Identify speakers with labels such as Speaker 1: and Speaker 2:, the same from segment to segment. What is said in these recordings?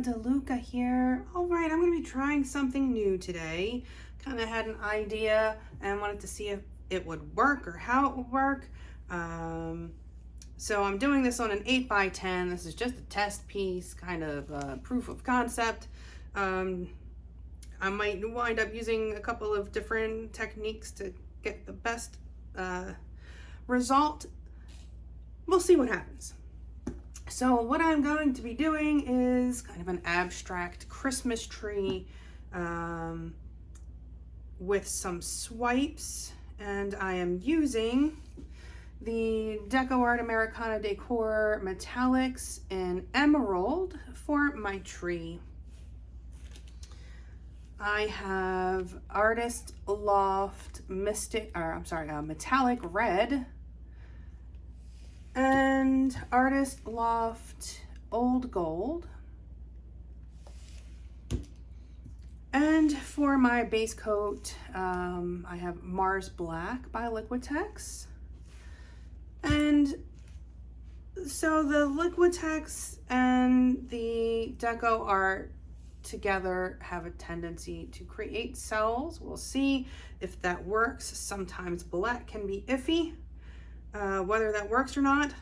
Speaker 1: DeLuca here. All right, I'm going to be trying something new today. Kind of had an idea and wanted to see if it would work or how it would work. So I'm doing this on an 8x10. This is just a test piece, kind of proof of concept. I might wind up using a couple of different techniques to get the best result. We'll see what happens. So what I'm going to be doing is kind of an abstract Christmas tree with some swipes, and I am using the Decoart Americana Decor Metallics in Emerald for my tree. I have Artist Loft Metallic Red and Artist Loft Old Gold. And for my base coat, I have Mars Black by Liquitex. And so the Liquitex and the Deco Art together have a tendency to create cells. We'll see if that works. Sometimes black can be iffy. Whether that works or not,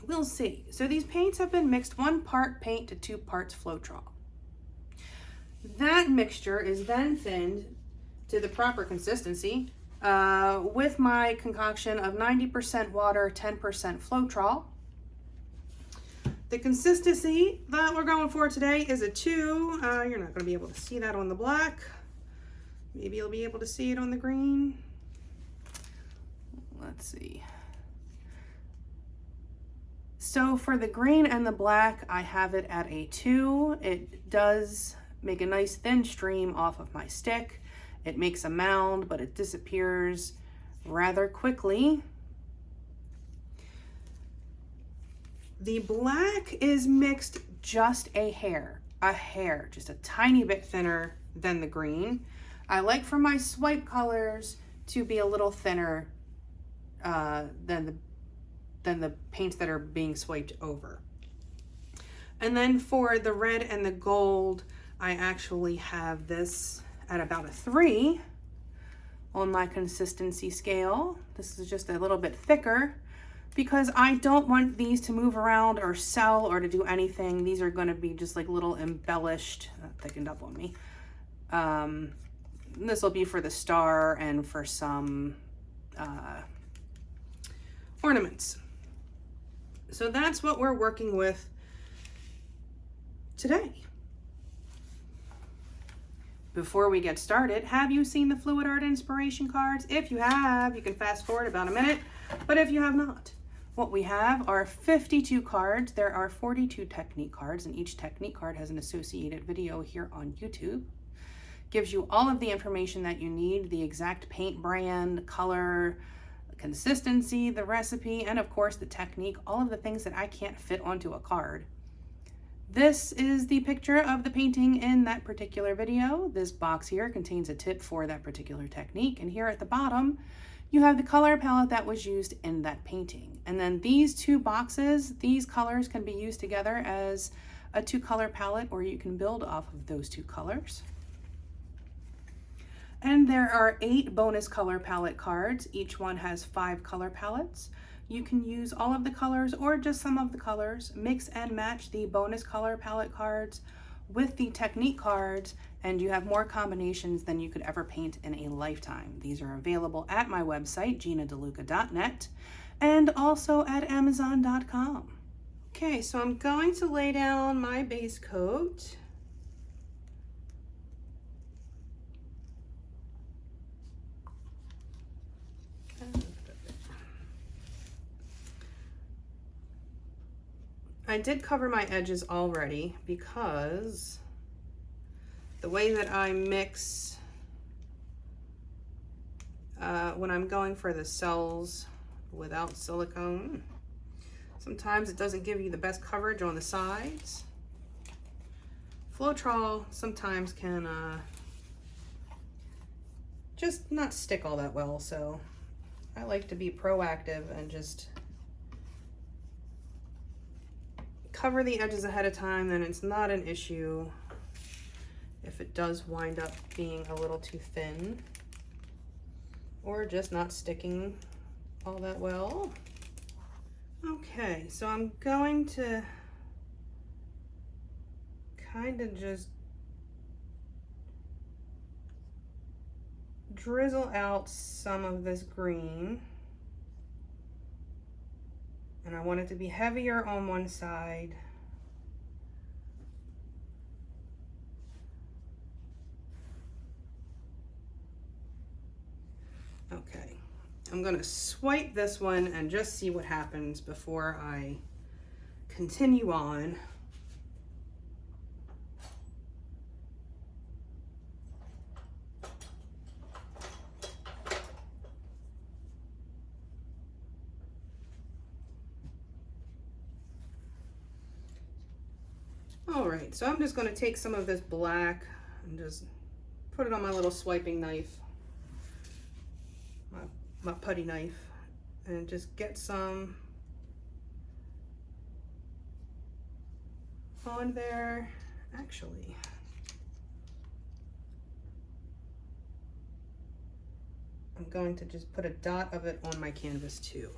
Speaker 1: we'll see. So these paints have been mixed 1 part paint to 2 parts Floetrol. That mixture is then thinned to the proper consistency with my concoction of 90% water, 10% Floetrol. The consistency that we're going for today is a 2. You're not going to be able to see that on the black. Maybe you'll be able to see it on the green. Let's see. So for the green and the black, I have it at a 2. It does make a nice thin stream off of my stick. It makes a mound, but it disappears rather quickly. The black is mixed just a hair, just a tiny bit thinner than the green. I like for my swipe colors to be a little thinner than the paints that are being swiped over. And then for the red and the gold, I actually have this at about a 3 on my consistency scale. This is just a little bit thicker because I don't want these to move around or sell or to do anything. These are going to be just like little embellished, thickened up on me. This will be for the star and for some ornaments. So that's what we're working with today. Before we get started, have you seen the Fluid Art inspiration cards? If you have, you can fast forward about a minute, but if you have not, what we have are 52 cards. There are 42 technique cards, and each technique card has an associated video here on YouTube. Gives you all of the information that you need, the exact paint brand, color, consistency, the recipe, and of course the technique, all of the things that I can't fit onto a card. This is the picture of the painting in that particular video. This box here contains a tip for that particular technique, and here at the bottom you have the color palette that was used in that painting. And then these 2 boxes, these colors can be used together as a 2-color palette, or you can build off of those 2 colors. And there are 8 bonus color palette cards. Each one has 5 color palettes. You can use all of the colors or just some of the colors, mix and match the bonus color palette cards with the technique cards, and you have more combinations than you could ever paint in a lifetime. These are available at my website, ginadeluca.net, and also at amazon.com. Okay, so I'm going to lay down my base coat. I did cover my edges already because the way that I mix when I'm going for the cells without silicone, sometimes it doesn't give you the best coverage on the sides. Floetrol sometimes can just not stick all that well, so I like to be proactive and just cover the edges ahead of time, then it's not an issue if it does wind up being a little too thin or just not sticking all that well. Okay, so I'm going to kind of just drizzle out some of this green, and I want it to be heavier on one side. Okay, I'm gonna swipe this one and just see what happens before I continue on. All right, so I'm just going to take some of this black and just put it on my little swiping knife, my putty knife, and just get some on there. Actually, I'm going to just put a dot of it on my canvas too.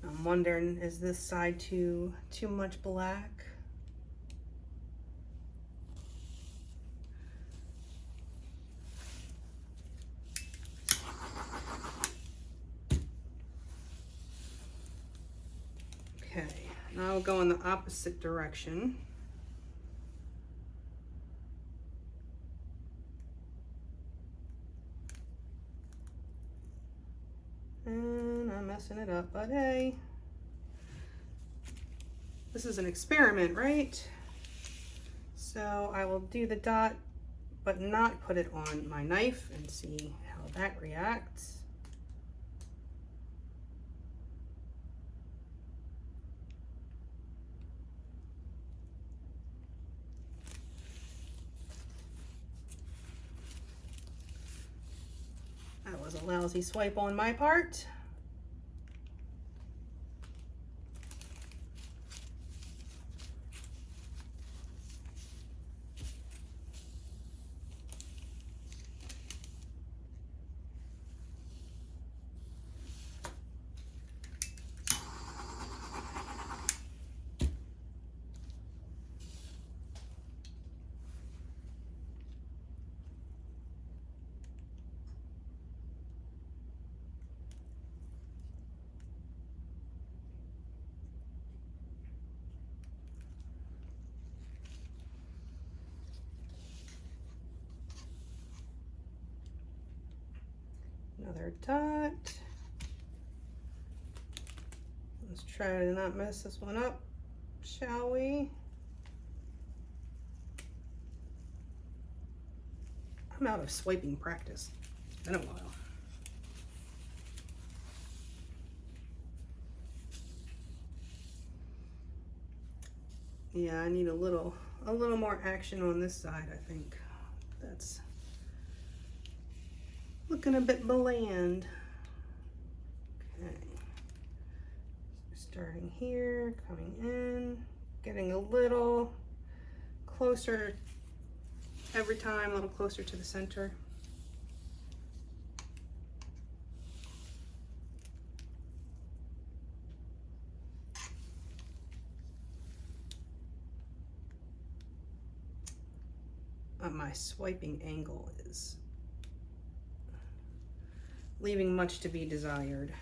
Speaker 1: I'm wondering, is this side too much black? Okay, now I'll go in the opposite direction. And I'm messing it up, but hey, this is an experiment, right? So I will do the dot, but not put it on my knife and see how that reacts. That was a lousy swipe on my part. Another dot. Let's try to not mess this one up, shall we? I'm out of swiping practice. It's been a while. Yeah, I need a little more action on this side, I think. That's looking a bit bland. Okay. Starting here, coming in, getting a little closer every time, a little closer to the center. My swiping angle is leaving much to be desired.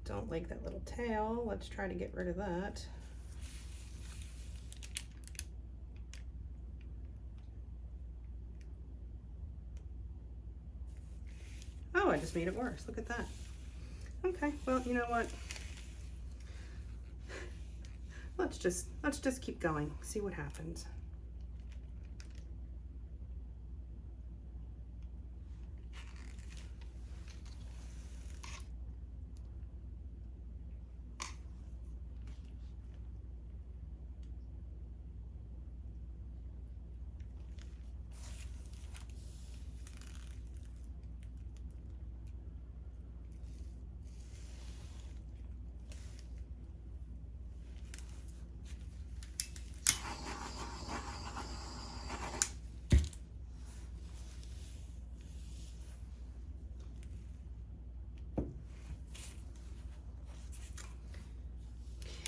Speaker 1: Don't like that little tail. Let's try to get rid of that. Oh, I just made it worse. Look at that. Okay, well, you know what? Let's just keep going. See what happens.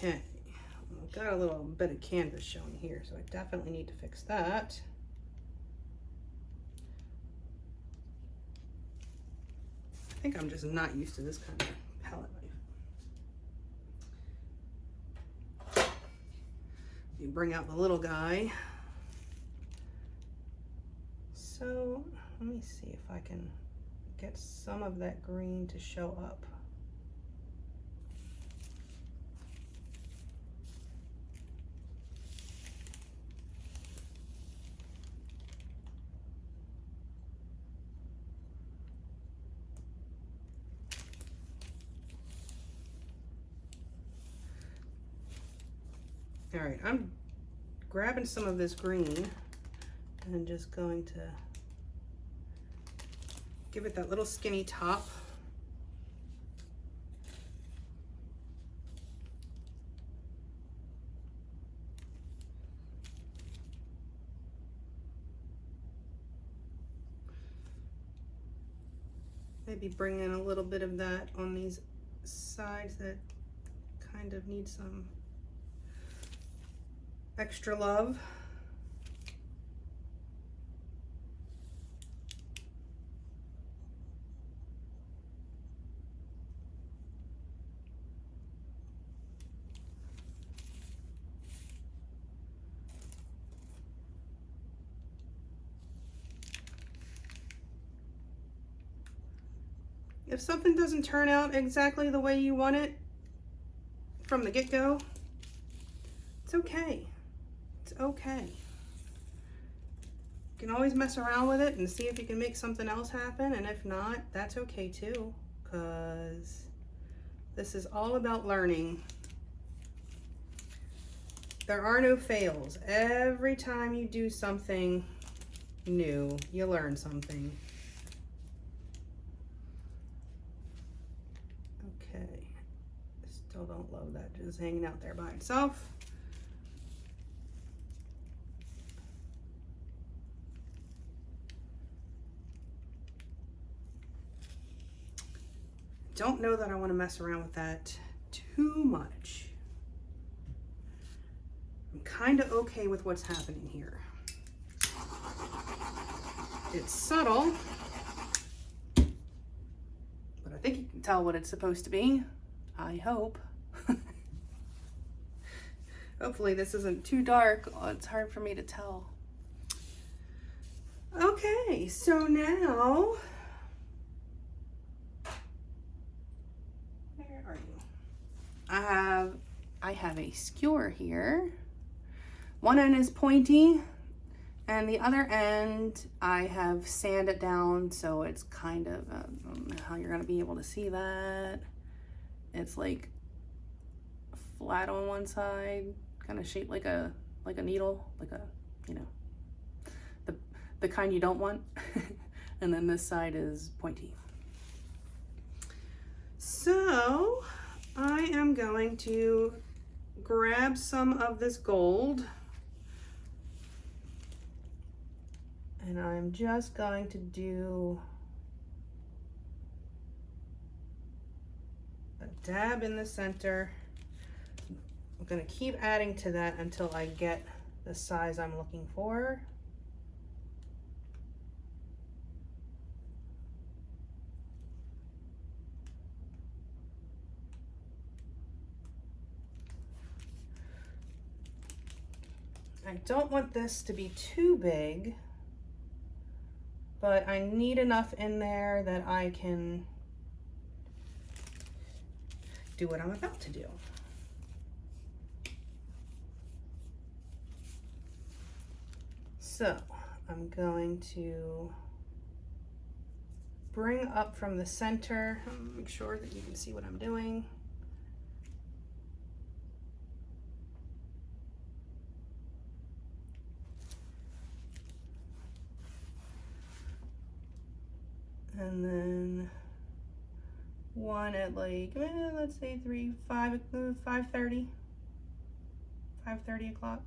Speaker 1: Okay, I've got a little bit of canvas showing here, so I definitely need to fix that. I think I'm just not used to this kind of palette knife. You bring out the little guy. So let me see if I can get some of that green to show up. All right, I'm grabbing some of this green and just going to give it that little skinny top. Maybe bring in a little bit of that on these sides that kind of need some extra love. If something doesn't turn out exactly the way you want it from the get-go, it's okay. It's okay. You can always mess around with it and see if you can make something else happen, and if not, that's okay too, because this is all about learning. There are no fails. Every time you do something new, you learn something. Okay, still don't love that just hanging out there by itself. Don't know that I want to mess around with that too much. I'm kind of okay with what's happening here. It's subtle, but I think you can tell what it's supposed to be. I hope. Hopefully this isn't too dark. Oh, it's hard for me to tell. Okay, so now, where are you? I have a skewer here. One end is pointy, and the other end I have sanded down so it's kind of, I don't know how you're gonna be able to see that. It's like flat on one side, kind of shaped like a needle, like a, you know, the kind you don't want. And then this side is pointy. So I am going to grab some of this gold, and I'm just going to do a dab in the center. I'm going to keep adding to that until I get the size I'm looking for. I don't want this to be too big, but I need enough in there that I can do what I'm about to do. So I'm going to bring up from the center, make sure that you can see what I'm doing. And then one at like, let's say 5:30 o'clock.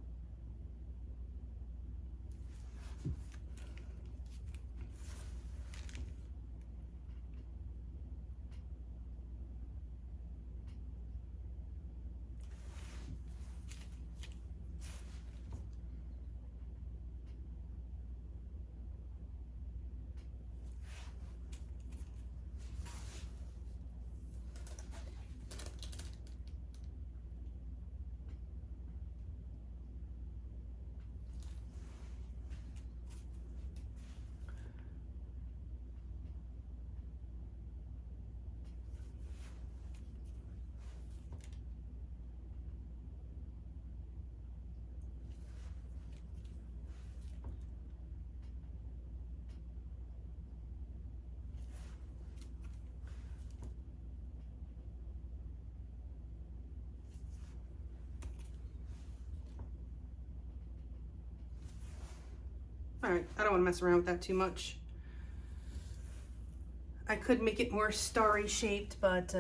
Speaker 1: All right, I don't want to mess around with that too much. I could make it more starry shaped, but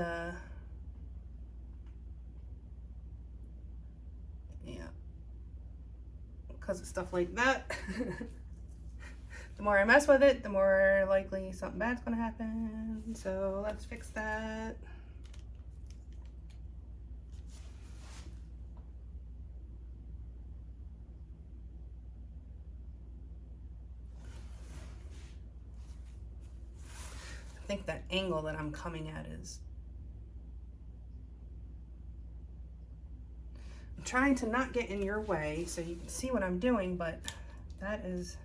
Speaker 1: yeah, because of stuff like that. The more I mess with it, the more likely something bad's gonna happen. So let's fix that. I think that angle that I'm coming at is, I'm trying to not get in your way so you can see what I'm doing, but that is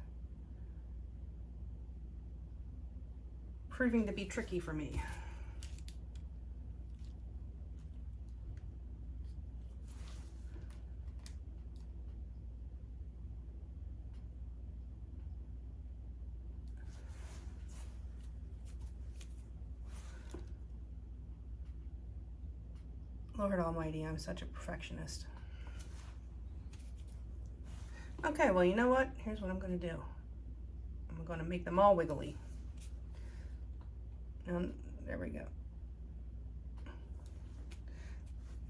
Speaker 1: proving to be tricky for me. Lord Almighty, I'm such a perfectionist. Okay, well, you know what? Here's what I'm gonna do. I'm gonna make them all wiggly. And there we go.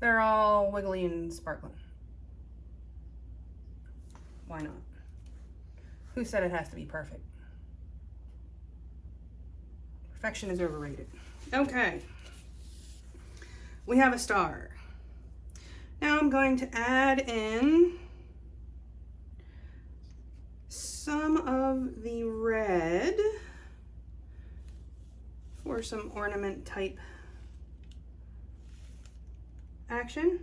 Speaker 1: They're all wiggly and sparkling. Why not? Who said it has to be perfect? Perfection is overrated. Okay. We have a star. Now I'm going to add in some of the red for some ornament type action.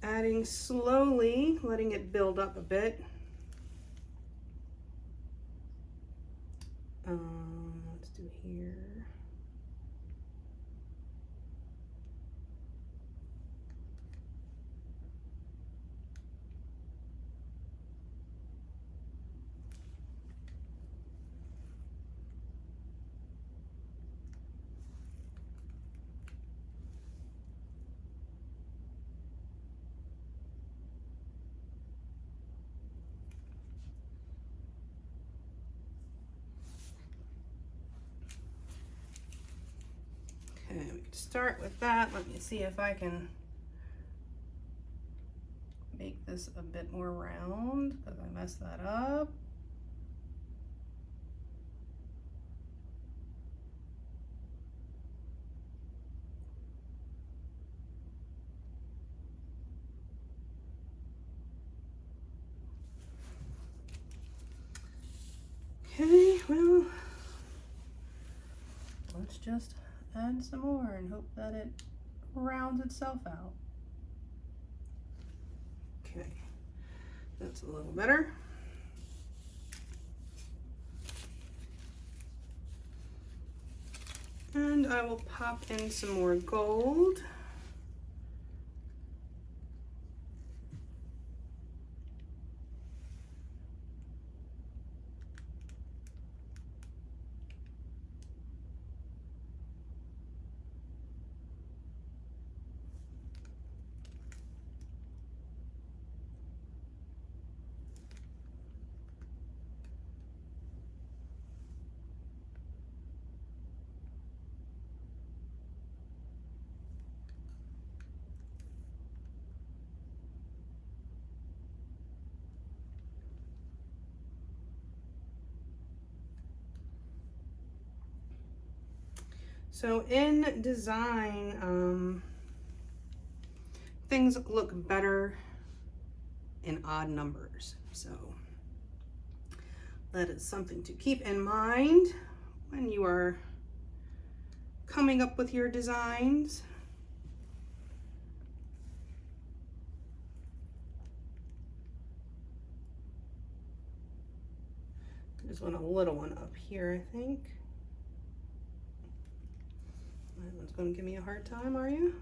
Speaker 1: Adding slowly, letting it build up a bit. Let's do here. Okay, we can start with that. Let me see if I can make this a bit more round because I messed that up. Okay, well, let's just add some more and hope that it rounds itself out. Okay, that's a little better. And I will pop in some more gold. So in design, things look better in odd numbers. So that is something to keep in mind when you are coming up with your designs. I just want a little one up here, I think. That one's going to give me a hard time, are you?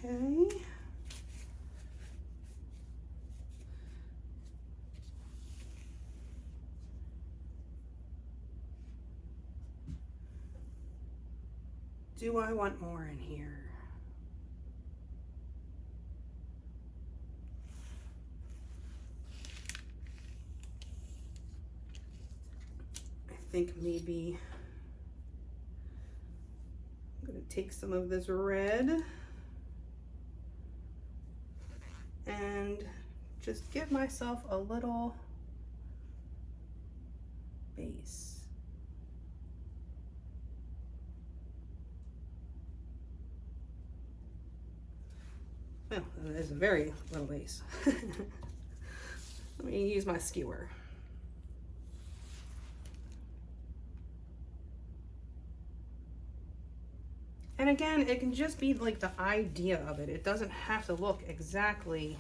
Speaker 1: Okay. Do I want more in here? I think maybe I'm going to take some of this red and just give myself a little base. Well, there's a very little base. Let me use my skewer. And again, it can just be like the idea of it. It doesn't have to look exactly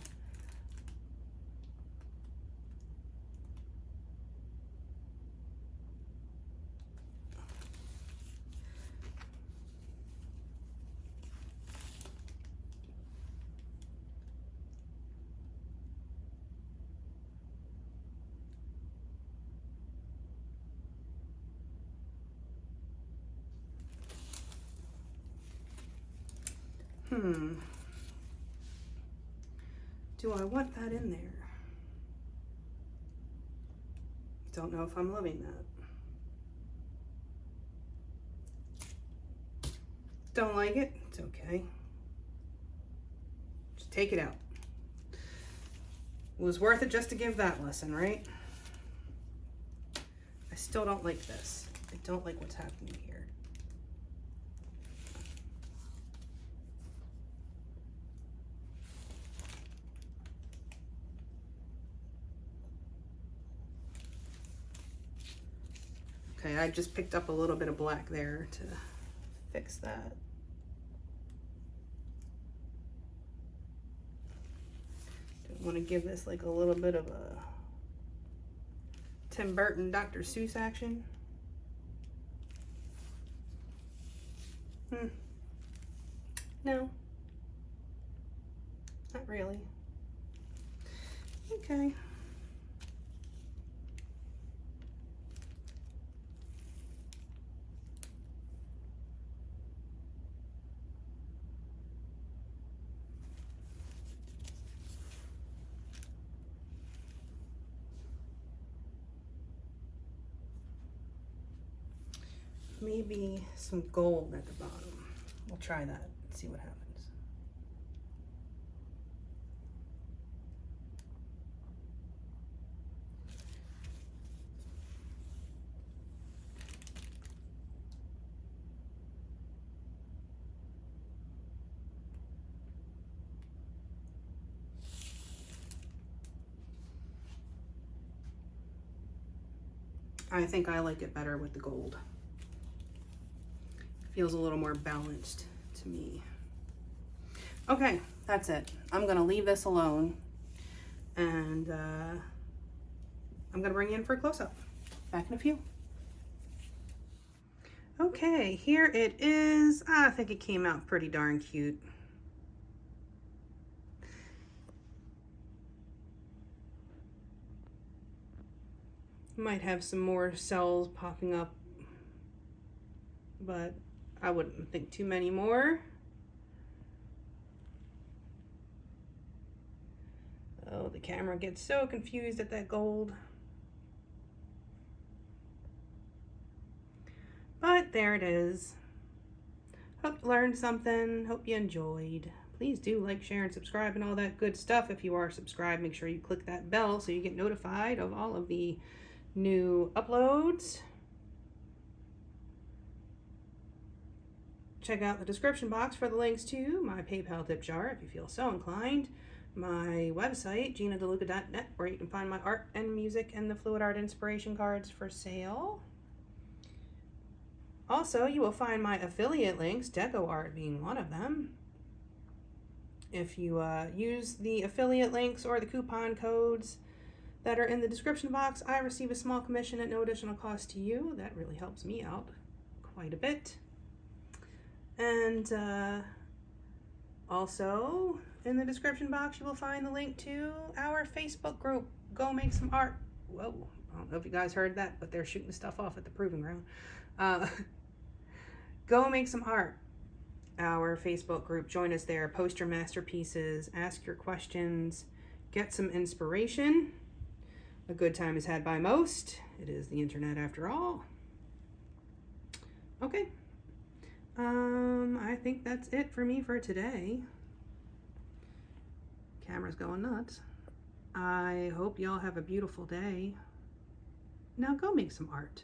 Speaker 1: Do I want that in there? Don't know if I'm loving that. Don't like it? It's okay. Just take it out. It was worth it just to give that lesson, right? I still don't like this. I don't like what's happening here. Okay, I just picked up a little bit of black there to fix that. Don't want to give this like a little bit of a Tim Burton, Dr. Seuss action. No, not really. Okay. Maybe some gold at the bottom. We'll try that and see what happens. I think I like it better with the gold. Feels a little more balanced to me. Okay, that's it. I'm gonna leave this alone and I'm gonna bring you in for a close-up. Back in a few. Okay, here it is. I think it came out pretty darn cute. Might have some more cells popping up, but I wouldn't think too many more. Oh, the camera gets so confused at that gold. But there it is. Hope you learned something. Hope you enjoyed. Please do like, share, and subscribe and all that good stuff. If you are subscribed, make sure you click that bell so you get notified of all of the new uploads. Check out the description box for the links to my PayPal tip jar if you feel so inclined, my website, GinaDeLuca.net, where you can find my art and music and the fluid art inspiration cards for sale. Also, you will find my affiliate links, Decoart being one of them. If you use the affiliate links or the coupon codes that are in the description box, I receive a small commission at no additional cost to you. That really helps me out quite a bit. And Also, in the description box, you will find the link to our Facebook group, Go Make Some Art. Whoa, I don't know if you guys heard that, but they're shooting stuff off at the proving ground. Go Make Some Art, our Facebook group. Join us there. Post your masterpieces, ask your questions, get some inspiration. A good time is had by most. It is the internet after all. Okay. I think that's it for me for today. Camera's going nuts. I hope y'all have a beautiful day. Now go make some art.